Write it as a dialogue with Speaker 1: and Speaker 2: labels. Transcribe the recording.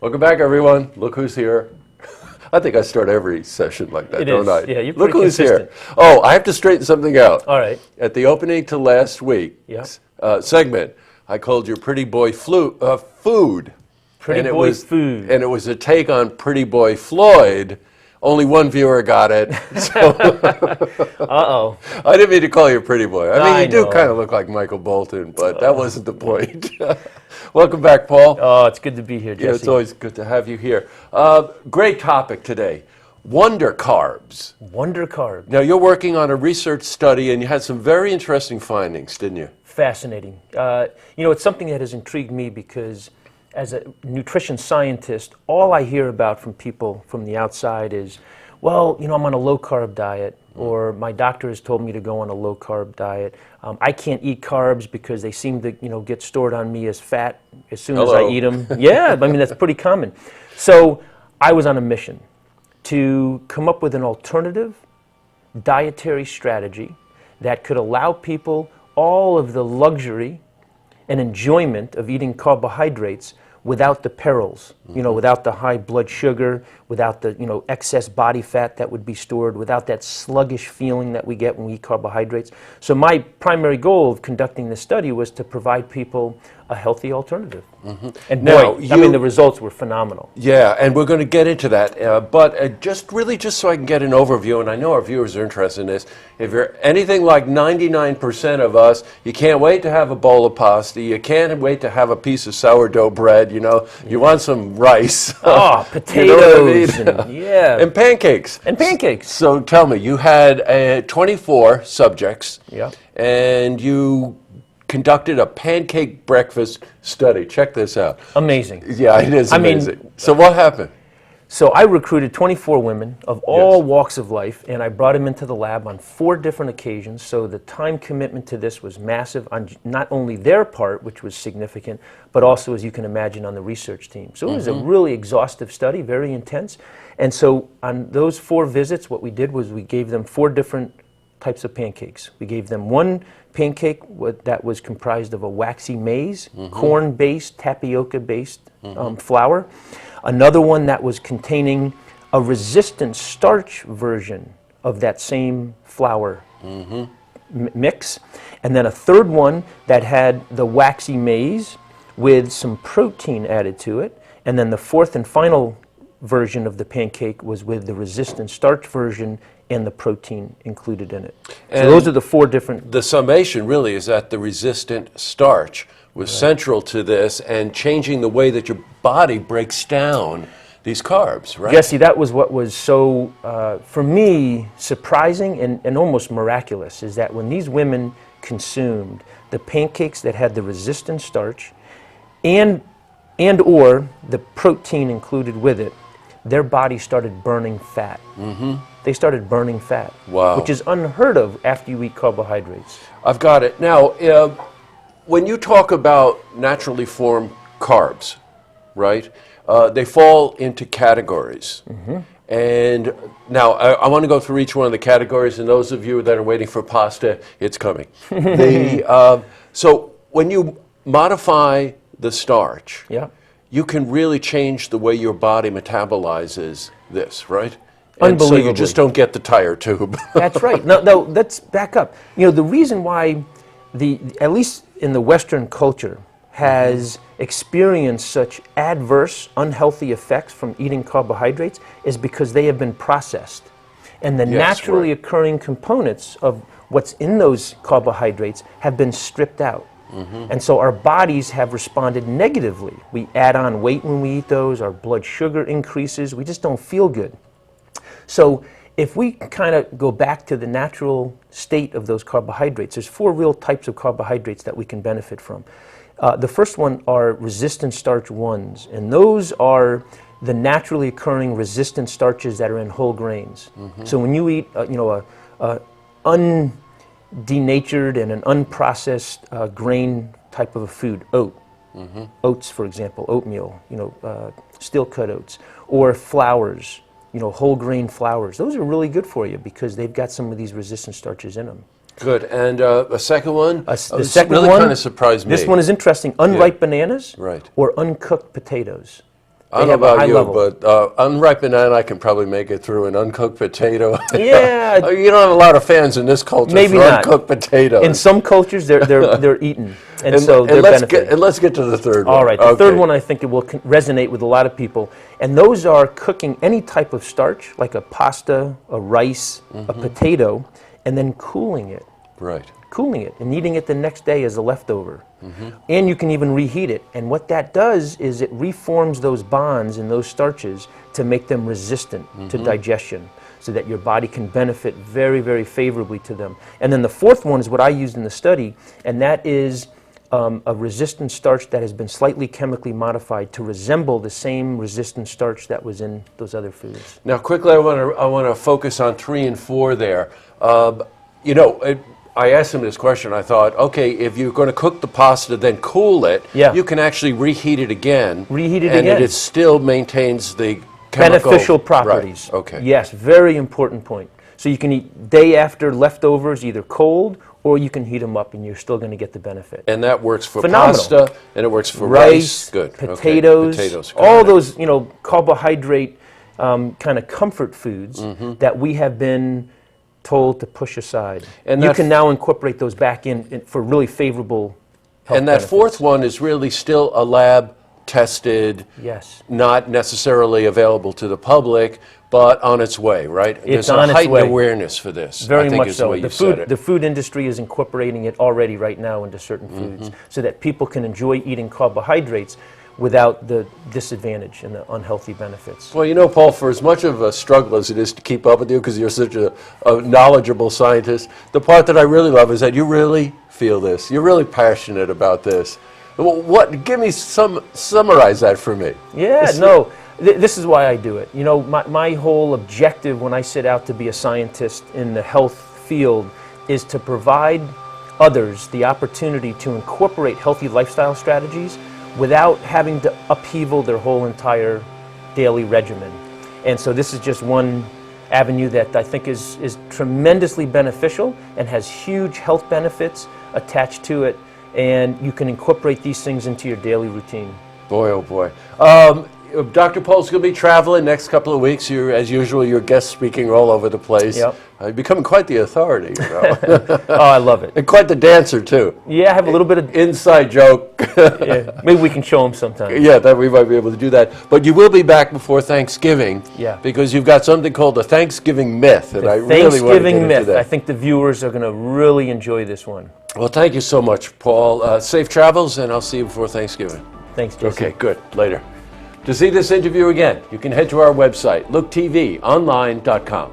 Speaker 1: Welcome back, everyone. Look who's here. I think I start every session like that, don't I?
Speaker 2: Yeah, you're
Speaker 1: Look
Speaker 2: pretty
Speaker 1: who's
Speaker 2: consistent.
Speaker 1: here. Oh, I have to straighten something out.
Speaker 2: All right.
Speaker 1: At the opening to last week's
Speaker 2: Yeah.
Speaker 1: segment, I called you Pretty Boy Food.
Speaker 2: Pretty Boy Food.
Speaker 1: And it was a take on Pretty Boy Floyd. Only one viewer got it. So
Speaker 2: Uh-oh.
Speaker 1: I didn't mean to call you a pretty boy. I mean,
Speaker 2: I
Speaker 1: you do
Speaker 2: know.
Speaker 1: kind of look like Michael Bolton, but that wasn't the point. Welcome back, Paul.
Speaker 2: Oh, it's good to be here, Jesse.
Speaker 1: Yeah, it's always good to have you here. Great topic today, wonder carbs.
Speaker 2: Wonder carb.
Speaker 1: Now, you're working on a research study, and you had some very interesting findings, didn't you?
Speaker 2: Fascinating. It's something that has intrigued me because as a nutrition scientist, all I hear about from people from the outside is, well, I'm on a low-carb diet, or my doctor has told me to go on a low-carb diet. I can't eat carbs because they seem to, get stored on me as fat as soon as I eat them. Yeah, I mean, that's pretty common. So I was on a mission to come up with an alternative dietary strategy that could allow people all of the luxury and enjoyment of eating carbohydrates without the perils, without the high blood sugar, without the, excess body fat that would be stored, without that sluggish feeling that we get when we eat carbohydrates. So my primary goal of conducting this study was to provide people a healthy alternative. And
Speaker 1: Now,
Speaker 2: boy, the results were phenomenal.
Speaker 1: Yeah, and we're going to get into that, but just so I can get an overview, and I know our viewers are interested in this, if you're anything like 99% of us, you can't wait to have a bowl of pasta, you can't wait to have a piece of sourdough bread, you want some rice.
Speaker 2: Oh, potatoes,
Speaker 1: you know what I mean?
Speaker 2: yeah.
Speaker 1: And pancakes.
Speaker 2: And pancakes.
Speaker 1: So tell me, you had 24 subjects,
Speaker 2: Yeah.
Speaker 1: and you conducted a pancake breakfast study. Check this out.
Speaker 2: Amazing.
Speaker 1: Yeah, it is amazing. So what happened?
Speaker 2: So I recruited 24 women of all walks of life, and I brought them into the lab on 4 different occasions. So the time commitment to this was massive on not only their part, which was significant, but also, as you can imagine, on the research team. So it was a really exhaustive study, very intense. And so on those 4 visits, what we did was we gave them 4 different types of pancakes. We gave them one pancake that was comprised of a waxy maize, corn-based, tapioca-based flour. Another one that was containing a resistant starch version of that same flour mix. And then a third one that had the waxy maize with some protein added to it. And then the fourth and final version of the pancake was with the resistant starch version and the protein included in it. So those are the 4 different...
Speaker 1: The summation really is that the resistant starch was central to this and changing the way that your body breaks down these carbs, right?
Speaker 2: Jesse, that was what was so, for me, surprising and almost miraculous, is that when these women consumed the pancakes that had the resistant starch and or the protein included with it, their body started burning fat. They started burning fat, which is unheard of after you eat carbohydrates.
Speaker 1: I've got it. Now, when you talk about naturally formed carbs, right, they fall into categories. And now, I want to go through each one of the categories, and those of you that are waiting for pasta, it's coming. So when you modify the starch, you can really change the way your body metabolizes this, right? And so you just don't get the tire tube.
Speaker 2: That's right. No, let's back up. The reason why at least in the Western culture, has experienced such adverse, unhealthy effects from eating carbohydrates is because they have been processed. And the naturally occurring components of what's in those carbohydrates have been stripped out. And so our bodies have responded negatively. We add on weight when we eat those, our blood sugar increases, we just don't feel good. So if we kind of go back to the natural state of those carbohydrates, there's 4 real types of carbohydrates that we can benefit from. The first one are resistant starch 1s, and those are the naturally occurring resistant starches that are in whole grains. So when you eat, a undenatured and an unprocessed grain type of a food, oats, for example, oatmeal, steel-cut oats, or flours, whole grain flours. Those are really good for you because they've got some of these resistant starches in them.
Speaker 1: Good. And a second one?
Speaker 2: The second
Speaker 1: really
Speaker 2: one
Speaker 1: kind of surprised me.
Speaker 2: This one is interesting. Unripe bananas
Speaker 1: Right.
Speaker 2: or uncooked potatoes.
Speaker 1: I don't know about you, but unripe banana, I can probably make it through. An uncooked potato.
Speaker 2: Yeah.
Speaker 1: You don't have a lot of fans in this culture
Speaker 2: Maybe
Speaker 1: for
Speaker 2: not.
Speaker 1: uncooked potatoes.
Speaker 2: In some cultures, they're eaten, and so they're benefited.
Speaker 1: Let's get to the third one.
Speaker 2: All right, the third one I think it will resonate with a lot of people, and those are cooking any type of starch, like a pasta, a rice, a potato, and then cooling it.
Speaker 1: Right.
Speaker 2: Cooling it and eating it the next day as a leftover. And you can even reheat it. And what that does is it reforms those bonds in those starches to make them resistant to digestion, so that your body can benefit very, very favorably to them. And then the fourth one is what I used in the study, and that is a resistant starch that has been slightly chemically modified to resemble the same resistant starch that was in those other foods.
Speaker 1: Now, quickly, I want to focus on 3 and 4 there. You know, I asked him this question. I thought, okay, if you're going to cook the pasta, then cool it.
Speaker 2: Yeah.
Speaker 1: You can actually reheat it again.
Speaker 2: Reheat it
Speaker 1: and
Speaker 2: again.
Speaker 1: it still maintains the
Speaker 2: Beneficial properties.
Speaker 1: Right. Okay.
Speaker 2: Yes, very important point. So you can eat day after leftovers, either cold, or you can heat them up, and you're still going to get the benefit.
Speaker 1: And that works for
Speaker 2: Phenomenal.
Speaker 1: pasta, and it works for
Speaker 2: rice,
Speaker 1: Good.
Speaker 2: potatoes,
Speaker 1: Okay. Potatoes.
Speaker 2: all those carbohydrate kind of comfort foods that we have been told to push aside.
Speaker 1: And
Speaker 2: you can now incorporate those back in for really favorable health
Speaker 1: And that
Speaker 2: benefits.
Speaker 1: fourth one is really still a lab tested,
Speaker 2: Yes.
Speaker 1: not necessarily available to the public, but on its way, right?
Speaker 2: It's
Speaker 1: There's
Speaker 2: on
Speaker 1: a
Speaker 2: its
Speaker 1: heightened
Speaker 2: way.
Speaker 1: awareness for this.
Speaker 2: Very
Speaker 1: I think
Speaker 2: much
Speaker 1: is
Speaker 2: so.
Speaker 1: The way you said it.
Speaker 2: The food industry is incorporating it already right now into certain foods, so that people can enjoy eating carbohydrates without the disadvantage and the unhealthy benefits.
Speaker 1: Well, you know, Paul, for as much of a struggle as it is to keep up with you, because you're such a knowledgeable scientist, the part that I really love is that you really feel this. You're really passionate about this. Give me summarize that for me.
Speaker 2: Yeah, this is why I do it. You know, my whole objective when I set out to be a scientist in the health field is to provide others the opportunity to incorporate healthy lifestyle strategies without having to upheaval their whole entire daily regimen. And so this is just one avenue that I think is tremendously beneficial and has huge health benefits attached to it, and you can incorporate these things into your daily routine.
Speaker 1: Boy, oh boy. Dr. Paul's going to be traveling next couple of weeks. As usual, you're guest speaking all over the place.
Speaker 2: Yep.
Speaker 1: You're becoming quite the authority, you know.
Speaker 2: Oh, I love it.
Speaker 1: And quite the dancer, too.
Speaker 2: Yeah, I have a little bit of
Speaker 1: Inside joke.
Speaker 2: yeah, maybe we can show them sometime.
Speaker 1: Yeah, that we might be able to do that. But you will be back before Thanksgiving.
Speaker 2: Yeah.
Speaker 1: Because you've got something called the Thanksgiving myth, and I really want to get
Speaker 2: Thanksgiving
Speaker 1: into
Speaker 2: myth.
Speaker 1: that.
Speaker 2: I think the viewers are going to really enjoy this one.
Speaker 1: Well, thank you so much, Paul. Safe travels, and I'll see you before Thanksgiving.
Speaker 2: Thanks, Jason.
Speaker 1: Okay, good. Later. To see this interview again, you can head to our website, looktvonline.com.